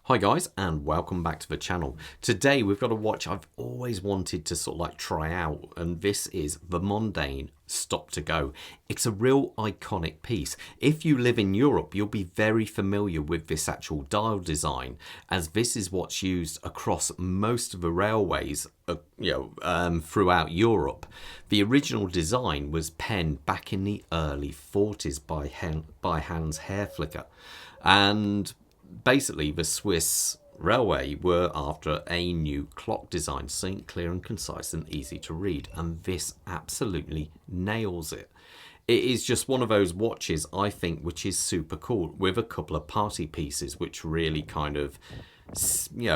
Hi guys, and welcome back to the channel. Today we've got a watch I've always wanted to sort of like try out, and this is the Mondaine Stop2Go. It's a real iconic piece. If you live in Europe, you'll be very familiar with this actual dial design, as this is what's used across most of the railways throughout Europe. The original design was penned back in the early 40s by Hans Hairflicker, and basically the Swiss railway were after a new clock design, something clear and concise and easy to read, and this absolutely nails it. It is just one of those watches, I think, which is super cool, with a couple of party pieces which really kind of,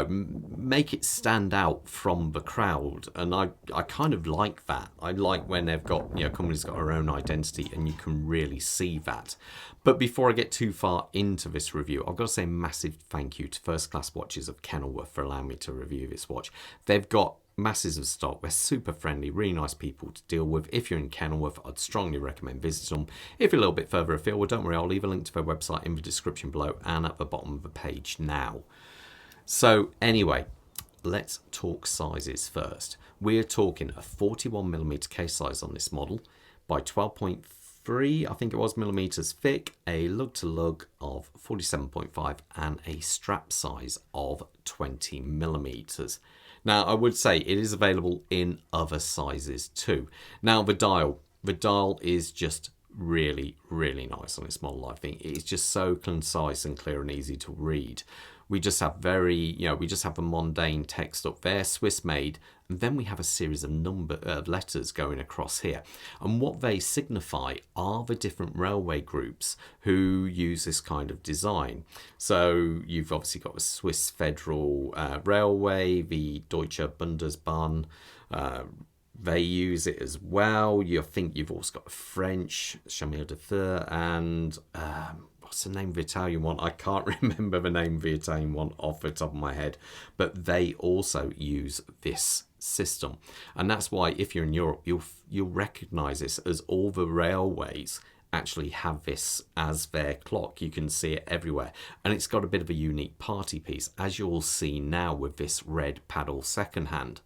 make it stand out from the crowd. And I kind of like that. I like when they've got, companies got their own identity and you can really see that. But before I get too far into this review, I've got to say a massive thank you to First Class Watches of Kenilworth for allowing me to review this watch. They've got masses of stock. They're super friendly, really nice people to deal with. If you're in Kenilworth, I'd strongly recommend visiting them. If you're a little bit further afield, well, don't worry, I'll leave a link to their website in the description below and at the bottom of the page now. So anyway, let's talk sizes first. We're talking a 41mm case size on this model by 12.3, I think it was, millimeters thick, a lug-to-lug of 47.5 and a strap size of 20mm. Now, I would say it is available in other sizes too. Now, the dial is just really, really nice on this model. I think it's just so concise and clear and easy to read. We just have the Mondaine text up there, Swiss made, and then we have a series of letters going across here. And what they signify are the different railway groups who use this kind of design. So you've obviously got the Swiss Federal Railway, the Deutsche Bundesbahn, they use it as well. You think you've also got the French, Chemin de Fer, and what's the name of the Italian one? I can't remember the name of the Italian one off the top of my head, but they also use this system. And that's why if you're in Europe, you'll recognize this, as all the railways actually have this as their clock. You can see it everywhere, and it's got a bit of a unique party piece, as you'll see now with this red paddle second hand.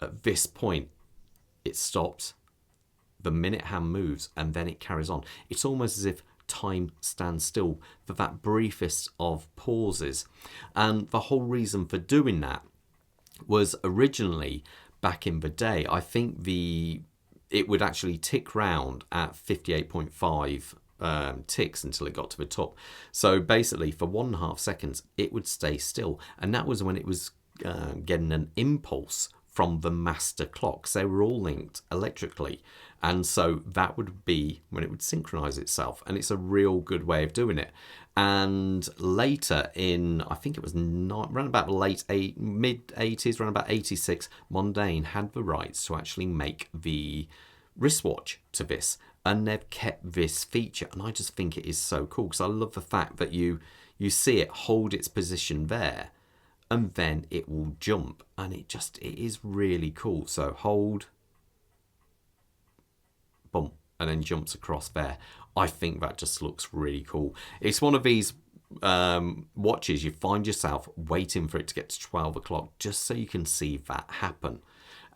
At this point, it stops, the minute hand moves, and then it carries on. It's almost as if time stands still for that briefest of pauses. And the whole reason for doing that was originally, back in the day, I think it would actually tick round at 58.5 ticks until it got to the top. So basically, for 1.5 seconds, it would stay still. And that was when it was getting an impulse from the master clocks. They were all linked electrically, and so that would be when it would synchronize itself, and it's a real good way of doing it. And later in, I think it was around about mid-80s, around about 86, Mondaine had the rights to actually make the wristwatch to this, and they've kept this feature, and I just think it is so cool, because I love the fact that you see it hold its position there, and then it will jump, and it is really cool. So hold, boom, and then jumps across there. I think that just looks really cool. It's one of these watches you find yourself waiting for it to get to 12 o'clock just so you can see that happen.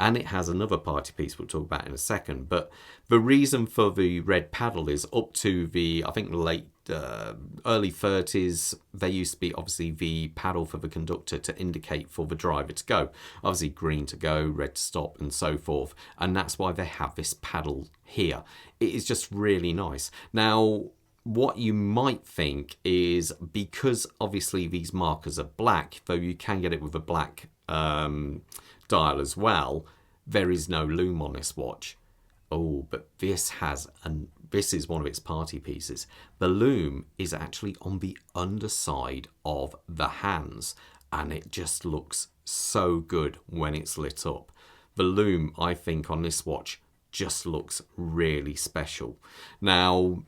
And it has another party piece we'll talk about in a second. But the reason for the red paddle is up to the, I think, early 30s, there used to be obviously the paddle for the conductor to indicate for the driver to go. Obviously green to go, red to stop, and so forth. And that's why they have this paddle here. It is just really nice. Now, what you might think is, because obviously these markers are black, though you can get it with a black dial as well, there is no Lume on this watch. Oh, but this is one of its party pieces. The Lume is actually on the underside of the hands, and it just looks so good when it's lit up. The Lume, I think, on this watch just looks really special. Now,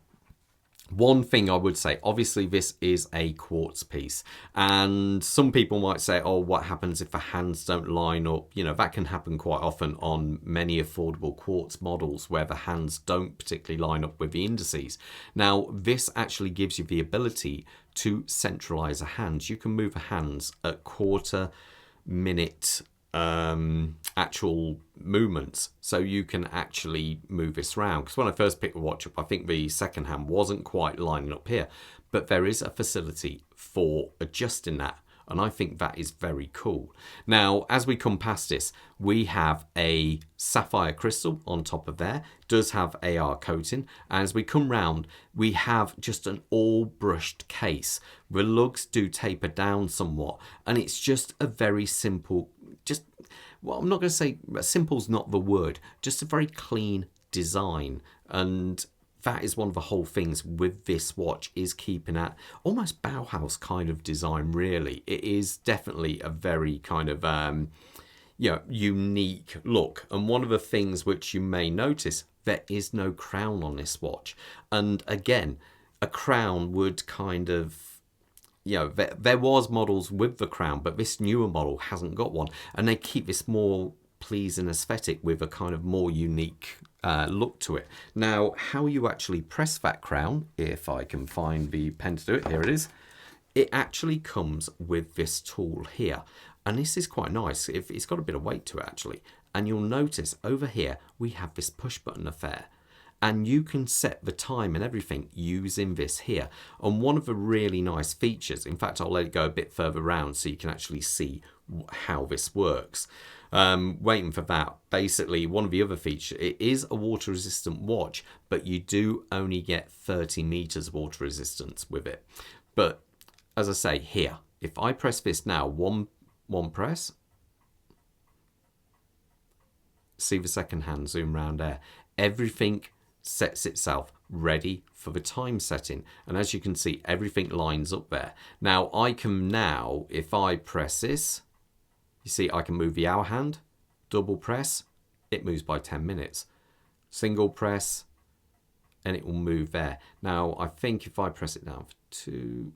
One thing I would say, obviously this is a quartz piece, and some people might say, oh, what happens if the hands don't line up? You know, that can happen quite often on many affordable quartz models where the hands don't particularly line up with the indices. Now, this actually gives you the ability to centralize a hands. You can move the hands at quarter minute actual movements, so you can actually move this around. Because when I first picked the watch up, I think the second hand wasn't quite lining up here, but there is a facility for adjusting that, and I think that is very cool. Now, as we come past this, we have a sapphire crystal on top of there. It does have AR coating. As we come round, we have just an all brushed case. The lugs do taper down somewhat, and it's just a very simple, just, well, I'm not going to say simple's not the word, just a very clean design. And that is one of the whole things with this watch, is keeping that almost Bauhaus kind of design, really. It is definitely a very kind of unique look. And one of the things which you may notice, there is no crown on this watch. And again, a crown would kind of, there was models with the crown, but this newer model hasn't got one. And they keep this more pleasing aesthetic with a kind of more unique look to it. Now, how you actually press that crown, if I can find the pen to do it, here it is. It actually comes with this tool here. And this is quite nice. It's got a bit of weight to it, actually. And you'll notice over here, we have this push button affair. And you can set the time and everything using this here. And one of the really nice features, in fact, I'll let it go a bit further around so you can actually see how this works. Waiting for that. Basically, one of the other features, it is a water resistant watch, but you do only get 30 meters water resistance with it. But as I say here, if I press this now, one press, see the second hand zoom round there, everything sets itself ready for the time setting. And as you can see, everything lines up there. Now, I can now, if I press this, you see I can move the hour hand, double press, it moves by 10 minutes. Single press, and it will move there. Now, I think if I press it down for 2,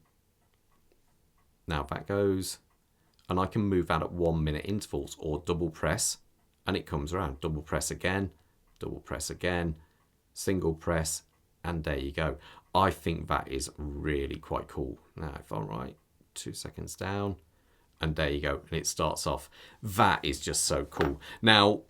now that goes, and I can move that at 1 minute intervals, or double press, and it comes around. Double press again, single press, and there you go. I think that is really quite cool. Now, if I write 2 seconds down, and there you go, and it starts off. That is just so cool. Now,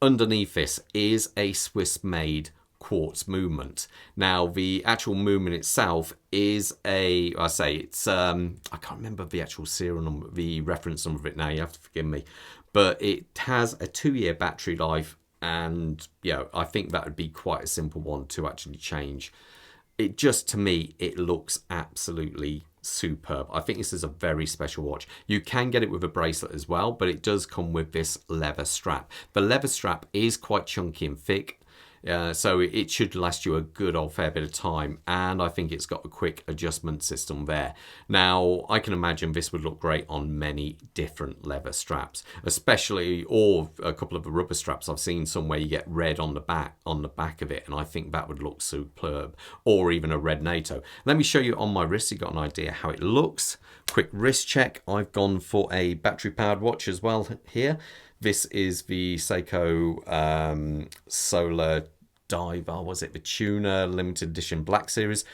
underneath this is a Swiss-made quartz movement. Now, the actual movement itself is I can't remember the actual serial number, the reference number of it now, you have to forgive me, but it has a 2-year battery life, and I think that would be quite a simple one to actually change. It just, to me, it looks absolutely superb. I think this is a very special watch. You can get it with a bracelet as well, but it does come with this leather strap. The leather strap is quite chunky and thick, so it should last you a good old fair bit of time, and I think it's got a quick adjustment system there. Now, I can imagine this would look great on many different leather straps, especially, or a couple of the rubber straps. I've seen some where you get red on the back of it, and I think that would look superb, or even a red NATO. Let me show you on my wrist, you got an idea how it looks. Quick wrist check. I've gone for a battery powered watch as well here. This is the Seiko Solar Diver, was it the Tuner Limited Edition Black Series?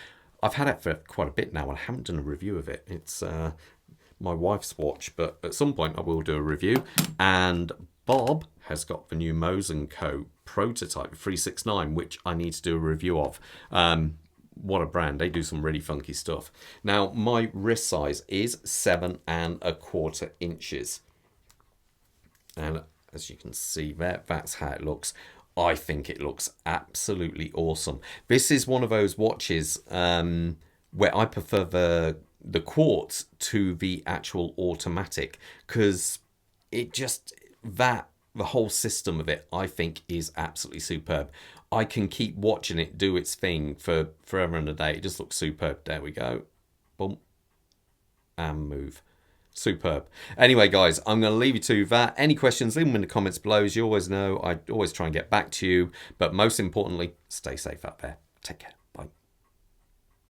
I've had it for quite a bit now, and I haven't done a review of it. It's my wife's watch, but at some point I will do a review. And Bob has got the new Mose & Co. prototype 369, which I need to do a review of. What a brand. They do some really funky stuff. Now, my wrist size is 7¼ inches. And as you can see there, that's how it looks. I think it looks absolutely awesome. This is one of those watches where I prefer the quartz to the actual automatic, because it just, the whole system of it, I think, is absolutely superb. I can keep watching it do its thing for forever and a day. It just looks superb. There we go. Boom. And move. Superb. Anyway, guys, I'm going to leave you to that. Any questions, leave them in the comments below. As you always know, I always try and get back to you. But most importantly, stay safe out there. Take care.